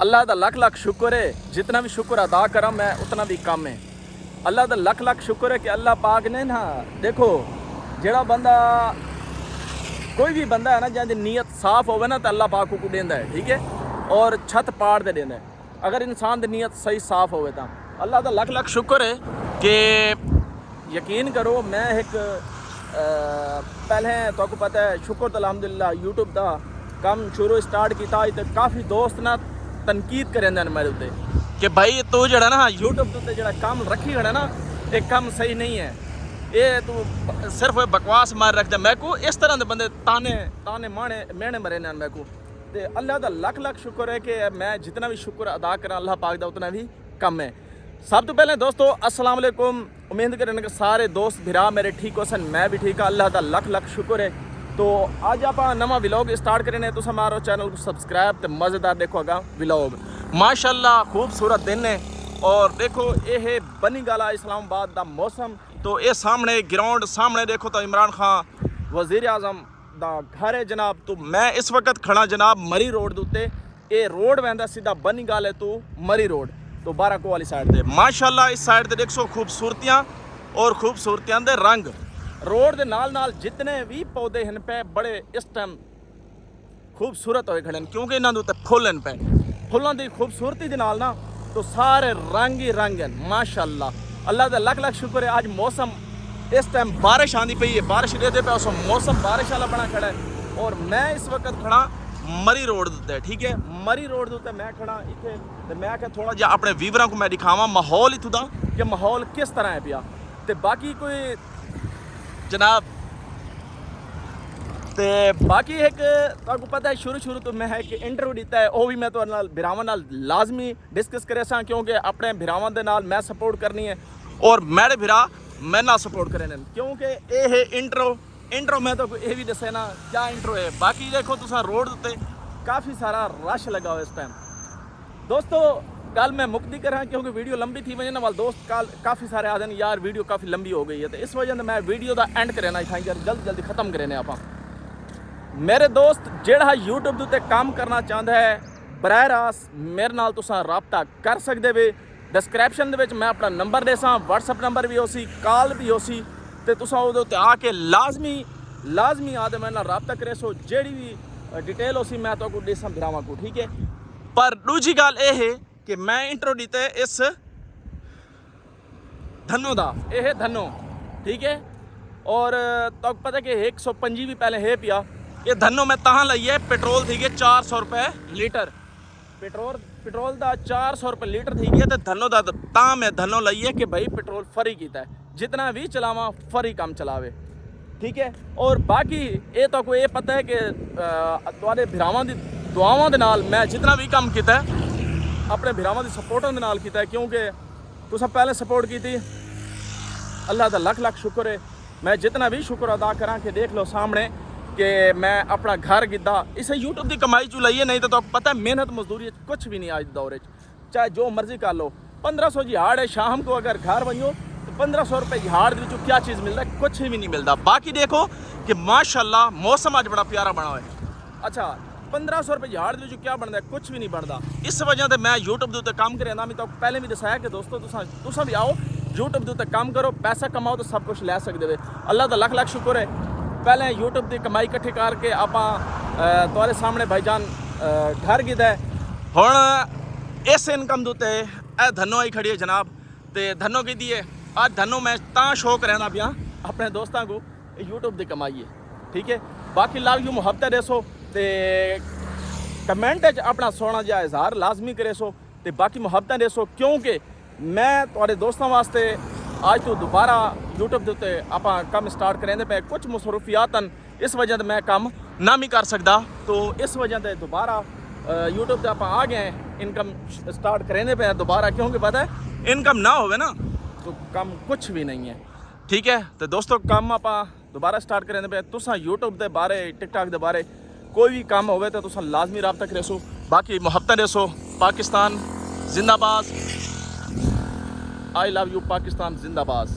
अल्लाह दा लख लख शुक्र है, जितना भी शुक्र अदा करा मैं उतना भी कम है। अल्लाह दा लख लख शुक्र है कि अल्लाह पाक ने ना, देखो जेड़ा बंदा कोई भी बंदा है ना जिंदी नीयत साफ होवे ना तो अल्लाह पाक को देंदा है, ठीक है, और छत पाड़ दे देंदा है अगर इंसान दी नीयत सही साफ होवे तो। अल्लाह दा लख लख शुक्र है कि यकीन करो मैं एक पहले तो पता है शुक्र तो अलहमदुलिल्लाह यूट्यूब का काम शुरू स्टार्ट किया तो काफ़ी दोस्त ना तनकीद करेंदे मेरे उत्ते कि भाई तू जड़ा ना यूट्यूब के उत्ते जड़ा काम रखी खड़ा ना ये काम सही नहीं है, ये तू सिर्फ बकवास मार रखता। मैं को इस तरह के बंदे ताने ताने माने मेहने मरे ने मैं को। तो अल्लाह का लख लख शुक्र है कि मैं जितना भी शुक्र अदा करा अल्लाह पाक का उतना भी कम है। सब तो पहले दोस्तों अस्सलाम वालेकुम, उम्मीद करें कि सारे दोस्त भिरा मेरे ठीक हो सन, मैं भी ठीक हाँ, अल्लाह का लख लख शुक्र है। तो आज आप नवा व्लॉग स्टार्ट करें तो हमारे चैनल को सब्सक्राइब तो मज़ेदार देखो अगा व्लॉग। माशाल्लाह खूबसूरत दिन है और देखो ये है बनी गाला इस्लामाबाद का मौसम। तो ये सामने ग्राउंड सामने देखो तो इमरान खान वज़ीर आज़म दा घर है जनाब। तो मैं इस वक्त खड़ा जनाब मरी रोड उत्ते, ये रोड वहदा सीधा बनी गाले तो मरी रोड तो बाराको वाली साइड से। माशाल्लाह इस साइड से देखो खूबसूरतियाँ और खूबसूरतियाँ दे रंग रोड के नाल नाल जितने भी पौधे हैं पे बड़े इस टाइम खूबसूरत होए खड़े क्योंकि इन्होंने उत्ते फुल हैं पे फुलों की खूबसूरती के नाल ना तो सारे रंग ही रंग हैं माशाल्लाह। अल्लाह का लख लख शुक्र है आज मौसम इस टाइम बारिश आनी पई है, बारिश देते पे उस मौसम बारिश वाला बना खड़ा है। और मैं इस वक्त खड़ा मरी रोड उत्ते, ठीक है, मरी रोड उत्ते मैं खड़ा इतने तो मैं क्या थोड़ा जिहा अपने व्यूवरां को मैं दिखावां माहौल इत्थों दा कि माहौल किस तरह है पिया। तो बाकी कोई जनाब ते बाकी एक आपको पता है शुरू तो मैं एक इंटरव्यू दिता है वो भी मैं तो भिरावां नाल लाजमी डिस्कस करे सा क्योंकि अपने भिरावां दे नाल मैं सपोर्ट करनी है और मेरे भिरा मैं ना सपोर्ट करे क्योंकि ये है इंट्रो मैं तो ये भी दसे ना क्या इंट्रो है। बाकी देखो तुसा रोड उत्ते काफ़ी सारा रश लगा हुआ इस टाइम। दोस्तों कल मैं मुक्ति करा क्योंकि वीडियो लंबी थी वजह वाल दोस्त कल काफ़ी सारे आ जाए यार वीडियो काफ़ी लंबी हो गई है तो इस वजह से मैं वीडियो का एंड करना यार जल्दी ख़त्म करें आप। मेरे दोस्त जेड़ा यूट्यूब उत्ते काम करना चाहता है बराह रास्त मेरे नाल तुसां राबता कर सकते वे। डिस्क्रिप्शन दे विच मैं अपना नंबर देसा, व्हाट्सएप नंबर भी हो सी, कॉल भी हो सी, तो तुसां उहदे उत्ते आके लाजमी आदे मेरे नाल राबता करे सो जेड़ी भी डिटेल हो सी मैं तो देसा भिरावां को, ठीक है। पर दूजी गल ये है कि मैं इंट्रो दीते इस धनो दा, ये है धनो, ठीक है। और तो पता कि 125 भी पहले है पिया ये धनो मैं तां लई है पेट्रोल थी 400 रुपए लीटर, पेट्रोल का 400 रुपये लीटर थी गया तो धनो का तां मैं धनो लई है कि भाई पेट्रोल फ्री किया है जितना भी चलावा फ्री काम चलावे, ठीक है। और बाकी ये तो कोई ये पता है कि तुहाडे भिरावां दी दुआवां दे नाल मैं जितना भी काम किया है अपने भिरावां दी सपोर्टां दे नाल किया है क्योंकि तुसां पहले सपोर्ट की थी। अल्लाह का लख लख शुक्र है। मैं जितना भी शुक्र अदा करा कि देख लो सामने कि मैं अपना घर गिद्दा इसे यूट्यूब की कमाई चू लाइए नहीं तो पता है मेहनत मजदूरी कुछ भी नहीं आज दौर चाहे जो मर्जी कर लो। 1500 जिहाड़ है शाम को अगर घर बनो तो 1500 रुपये जिहाड़ के क्या चीज़ मिलता है, कुछ भी नहीं मिलता। बाकी देखो कि माशाल्लाह मौसम आज बड़ा प्यारा बना हुआ है। अच्छा 1500 रुपये जिहाड़ के क्या बनता है, कुछ भी नहीं बनता। इस वजह से मैं यूट्यूब के उत्ते काम करेंदा मैं तो पहले भी दसाया कि दोस्तों तुसां भी आओ यूट्यूब के उत्ते काम करो पैसा कमाओ तो सब कुछ लै सकते हो। अल्लाह का लख लख शुक्र है पहले यूट्यूब की कमाई इकट्ठी करके आप तुम्हारे सामने भाईजान घर गिदा है हुण इस इनकम उत्ते ए धनो आई खड़ी है जनाब। तो धनो की है आज धनो मैं तां शौक रहना पिया अपने दोस्तों को यूट्यूब की कमाई है, ठीक है। बाकी लाल यू मुहब्बत देसो तो कमेंट अपना सोना जिहा इजहार लाजमी करे सो तो बाकी मुहब्बत देसो क्योंकि मैं तुहाडे दोस्तों वास्ते आज तो दोबारा यूट्यूब के उत्ते आप काम स्टार्ट करेंदे पे कुछ मसरूफियात इस वजह से मैं काम ना भी कर सकता तो इस वजह से दोबारा यूट्यूब से आप आ गए इनकम स्टार्ट करेंदे पे दोबारा क्योंकि पता है इनकम ना होवे ना तो काम कुछ भी नहीं है, ठीक है। तो दोस्तों काम आप दोबारा स्टार्ट करेंदे पे तुसां यूट्यूब के बारे टिकटॉक के बारे कोई भी काम होवे तो तुसां लाजमी राबता करे सो। बाकी मुहब्बत देसो। पाकिस्तान जिंदाबाद, आई लव यू पाकिस्तान जिंदाबाद।